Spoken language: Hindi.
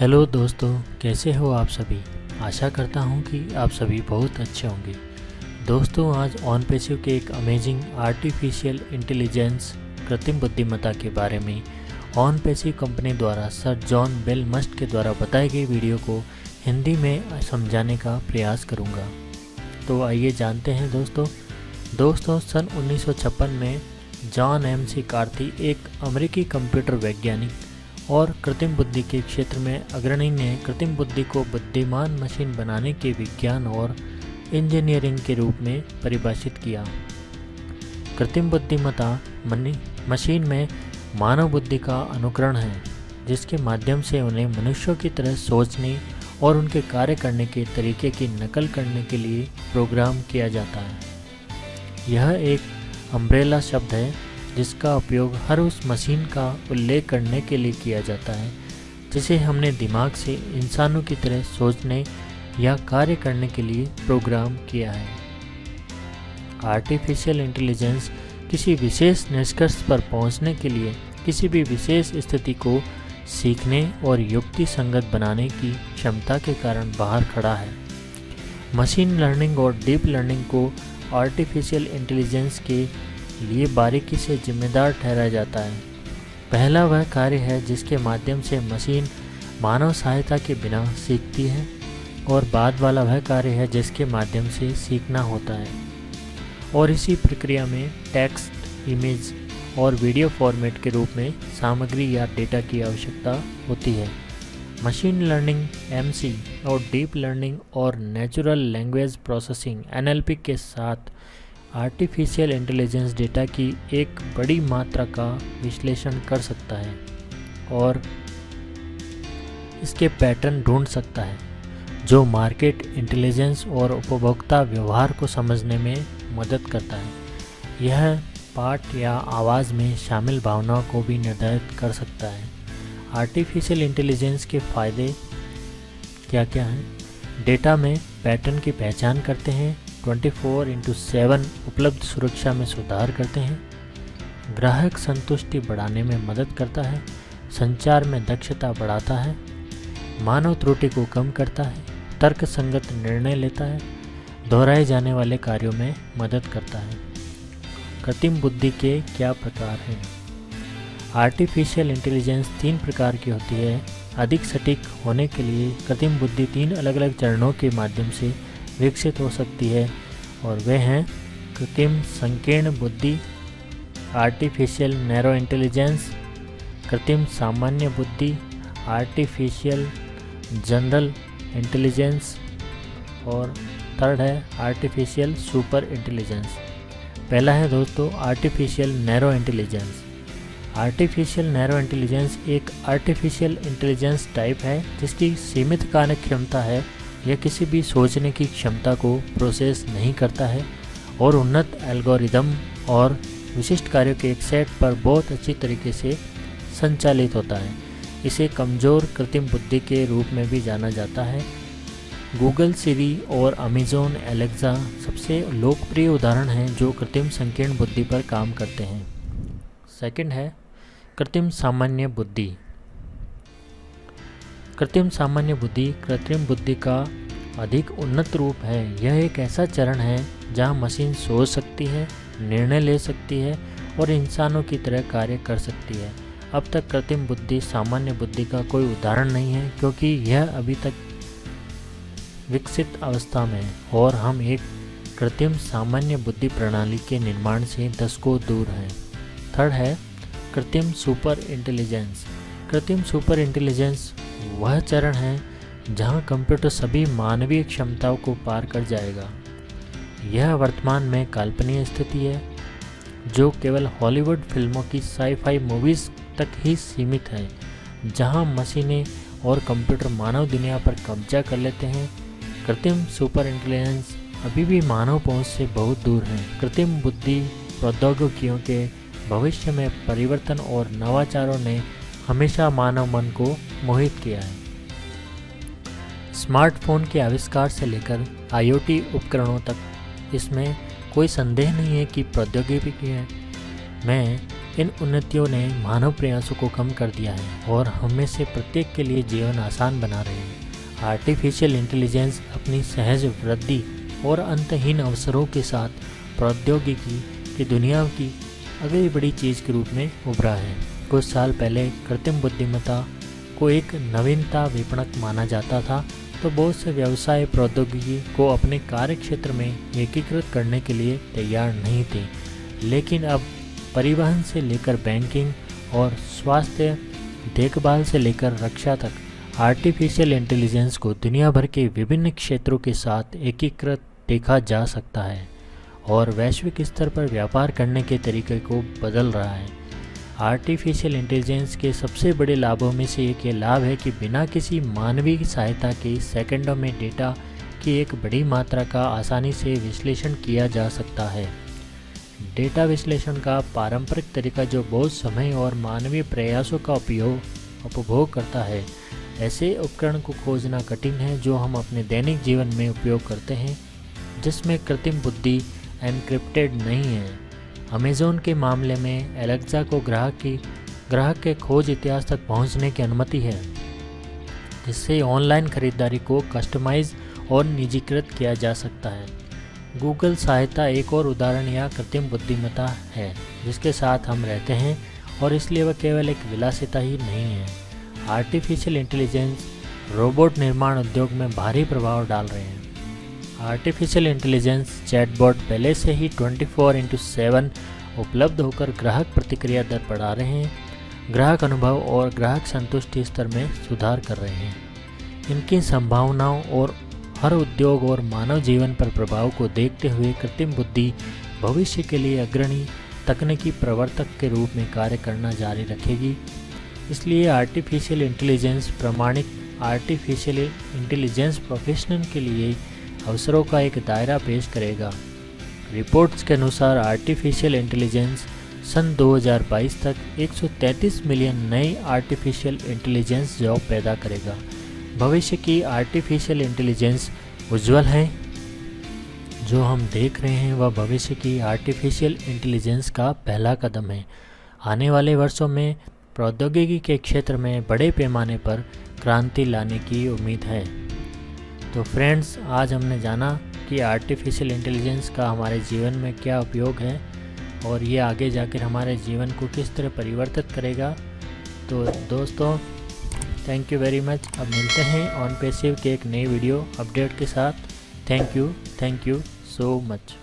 हेलो दोस्तों, कैसे हो आप सभी। आशा करता हूँ कि आप सभी बहुत अच्छे होंगे। दोस्तों, आज ऑनपेसिव के एक अमेजिंग आर्टिफिशियल इंटेलिजेंस कृत्रिम बुद्धिमत्ता के बारे में ऑनपेसिव कंपनी द्वारा सर जॉन बेलमस्ट के द्वारा बताई गई वीडियो को हिंदी में समझाने का प्रयास करूँगा। तो आइए जानते हैं दोस्तों, सन 1956 में जॉन एम.सी. कार्ती एक अमेरिकी कंप्यूटर वैज्ञानिक और कृत्रिम बुद्धि के क्षेत्र में अग्रणी ने कृत्रिम बुद्धि को बुद्धिमान मशीन बनाने के विज्ञान और इंजीनियरिंग के रूप में परिभाषित किया। कृत्रिम बुद्धिमत्ता मशीन में मानव बुद्धि का अनुकरण है, जिसके माध्यम से उन्हें मनुष्यों की तरह सोचने और उनके कार्य करने के तरीके की नकल करने के लिए प्रोग्राम किया जाता है। यह एक अम्ब्रेला शब्द है जिसका उपयोग हर उस मशीन का उल्लेख करने के लिए किया जाता है जिसे हमने दिमाग से इंसानों की तरह सोचने या कार्य करने के लिए प्रोग्राम किया है। आर्टिफिशियल इंटेलिजेंस किसी विशेष निष्कर्ष पर पहुंचने के लिए किसी भी विशेष स्थिति को सीखने और युक्ति संगत बनाने की क्षमता के कारण बाहर खड़ा है। मशीन लर्निंग और डीप लर्निंग को आर्टिफिशियल इंटेलिजेंस के लिए बारीकी से जिम्मेदार ठहराया जाता है। पहला वह कार्य है जिसके माध्यम से मशीन मानव सहायता के बिना सीखती है, और बाद वाला वह कार्य है जिसके माध्यम से सीखना होता है। और इसी प्रक्रिया में टेक्स्ट, इमेज और वीडियो फॉर्मेट के रूप में सामग्री या डेटा की आवश्यकता होती है। मशीन लर्निंग एमसी और डीप लर्निंग और नेचुरल लैंग्वेज प्रोसेसिंग एनएलपी के साथ आर्टिफिशियल इंटेलिजेंस डेटा की एक बड़ी मात्रा का विश्लेषण कर सकता है और इसके पैटर्न ढूंढ सकता है, जो मार्केट इंटेलिजेंस और उपभोक्ता व्यवहार को समझने में मदद करता है। यह पाठ या आवाज़ में शामिल भावनाओं को भी निर्धारित कर सकता है। आर्टिफिशियल इंटेलिजेंस के फ़ायदे क्या क्या हैं? डेटा में पैटर्न की पहचान करते हैं, 24/7 उपलब्ध सुरक्षा में सुधार करते हैं, ग्राहक संतुष्टि बढ़ाने में मदद करता है, संचार में दक्षता बढ़ाता है, मानव त्रुटि को कम करता है, तर्क संगत निर्णय लेता है, दोहराए जाने वाले कार्यों में मदद करता है। कृत्रिम बुद्धि के क्या प्रकार हैं? आर्टिफिशियल इंटेलिजेंस 3 प्रकार की होती है। अधिक सटीक होने के लिए कृत्रिम बुद्धि 3 अलग अलग चरणों के माध्यम से विकसित हो सकती है, और वे हैं कृत्रिम संकीर्ण बुद्धि, आर्टिफिशियल नैरो इंटेलिजेंस, कृत्रिम सामान्य बुद्धि, आर्टिफिशियल जनरल इंटेलिजेंस, और थर्ड है आर्टिफिशियल सुपर इंटेलिजेंस। पहला है दोस्तों artificial narrow intelligence. Artificial narrow intelligence एक आर्टिफिशियल इंटेलिजेंस टाइप है जिसकी सीमित कार्य क्षमता है। यह किसी भी सोचने की क्षमता को प्रोसेस नहीं करता है और उन्नत एल्गोरिदम और विशिष्ट कार्यों के एक सेट पर बहुत अच्छी तरीके से संचालित होता है। इसे कमज़ोर कृत्रिम बुद्धि के रूप में भी जाना जाता है। गूगल सिरी और अमेज़न एलेक्सा सबसे लोकप्रिय उदाहरण हैं जो कृत्रिम संकीर्ण बुद्धि पर काम करते हैं। सेकंड है कृत्रिम सामान्य बुद्धि। कृत्रिम सामान्य बुद्धि कृत्रिम बुद्धि का अधिक उन्नत रूप है। यह एक ऐसा चरण है जहां मशीन सोच सकती है, निर्णय ले सकती है और इंसानों की तरह कार्य कर सकती है। अब तक कृत्रिम बुद्धि सामान्य बुद्धि का कोई उदाहरण नहीं है, क्योंकि यह अभी तक विकसित अवस्था में है और हम एक कृत्रिम सामान्य बुद्धि प्रणाली के निर्माण से दशकों दूर हैं। थर्ड है कृत्रिम सुपर इंटेलिजेंस। कृत्रिम सुपर इंटेलिजेंस वह चरण है जहां कंप्यूटर सभी मानवीय क्षमताओं को पार कर जाएगा। यह वर्तमान में काल्पनिक स्थिति है जो केवल हॉलीवुड फिल्मों की साई-फाई मूवीज़ तक ही सीमित है, जहां मशीनें और कंप्यूटर मानव दुनिया पर कब्जा कर लेते हैं। कृत्रिम सुपर इंटेलिजेंस अभी भी मानव पहुंच से बहुत दूर है। कृत्रिम बुद्धि प्रौद्योगिकियों के भविष्य में परिवर्तन और नवाचारों ने हमेशा मानव मन को मोहित किया है। स्मार्टफोन के आविष्कार से लेकर आईओटी उपकरणों तक इसमें कोई संदेह नहीं है कि प्रौद्योगिकी में इन उन्नतियों ने मानव प्रयासों को कम कर दिया है और हमें से प्रत्येक के लिए जीवन आसान बना रहे हैं। आर्टिफिशियल इंटेलिजेंस अपनी सहज वृद्धि और अंतहीन अवसरों के साथ प्रौद्योगिकी की दुनिया की अगली बड़ी चीज़ के रूप में उभरा है। कुछ साल पहले कृत्रिम बुद्धिमत्ता को एक नवीनता विपणक माना जाता था, तो बहुत से व्यवसाय प्रौद्योगिकी को अपने कार्य क्षेत्र में एकीकृत करने के लिए तैयार नहीं थे। लेकिन अब परिवहन से लेकर बैंकिंग और स्वास्थ्य देखभाल से लेकर रक्षा तक आर्टिफिशियल इंटेलिजेंस को दुनिया भर के विभिन्न क्षेत्रों के साथ एकीकृत देखा जा सकता है और वैश्विक स्तर पर व्यापार करने के तरीके को बदल रहा है। आर्टिफिशियल इंटेलिजेंस के सबसे बड़े लाभों में से एक ये लाभ है कि बिना किसी मानवीय सहायता के सेकंडों में डेटा की एक बड़ी मात्रा का आसानी से विश्लेषण किया जा सकता है। डेटा विश्लेषण का पारंपरिक तरीका जो बहुत समय और मानवीय प्रयासों का उपभोग करता है, ऐसे उपकरण को खोजना कठिन है जो हम अपने दैनिक जीवन में उपयोग करते हैं, जिसमें कृत्रिम बुद्धि एनक्रिप्टेड नहीं है। अमेज़ॉन के मामले में एलेक्सा को ग्राहक के खोज इतिहास तक पहुंचने की अनुमति है, जिससे ऑनलाइन खरीदारी को कस्टमाइज और निजीकृत किया जा सकता है। गूगल सहायता एक और उदाहरण या कृत्रिम बुद्धिमत्ता है जिसके साथ हम रहते हैं और इसलिए वह केवल एक विलासिता ही नहीं है। आर्टिफिशियल इंटेलिजेंस रोबोट निर्माण उद्योग में भारी प्रभाव डाल रहे हैं। आर्टिफिशियल इंटेलिजेंस चैटबॉट पहले से ही 24/7 उपलब्ध होकर ग्राहक प्रतिक्रिया दर बढ़ा रहे हैं, ग्राहक अनुभव और ग्राहक संतुष्टि स्तर में सुधार कर रहे हैं। इनकी संभावनाओं और हर उद्योग और मानव जीवन पर प्रभाव को देखते हुए कृत्रिम बुद्धि भविष्य के लिए अग्रणी तकनीकी प्रवर्तक के रूप में कार्य करना जारी रखेगी। इसलिए आर्टिफिशियल इंटेलिजेंस प्रमाणिक आर्टिफिशियल इंटेलिजेंस प्रोफेशनल के लिए अवसरों का एक दायरा पेश करेगा। रिपोर्ट्स के अनुसार आर्टिफिशियल इंटेलिजेंस सन 2022 तक 133 मिलियन नए आर्टिफिशियल इंटेलिजेंस जॉब पैदा करेगा। भविष्य की आर्टिफिशियल इंटेलिजेंस उज्ज्वल है। जो हम देख रहे हैं वह भविष्य की आर्टिफिशियल इंटेलिजेंस का पहला कदम है। आने वाले वर्षों में प्रौद्योगिकी के क्षेत्र में बड़े पैमाने पर क्रांति लाने की उम्मीद है। तो फ्रेंड्स, आज हमने जाना कि आर्टिफिशियल इंटेलिजेंस का हमारे जीवन में क्या उपयोग है और ये आगे जाकर हमारे जीवन को किस तरह परिवर्तित करेगा। तो दोस्तों, थैंक यू वेरी मच। अब मिलते हैं ऑन पैसिव के एक नई वीडियो अपडेट के साथ। Thank you so much.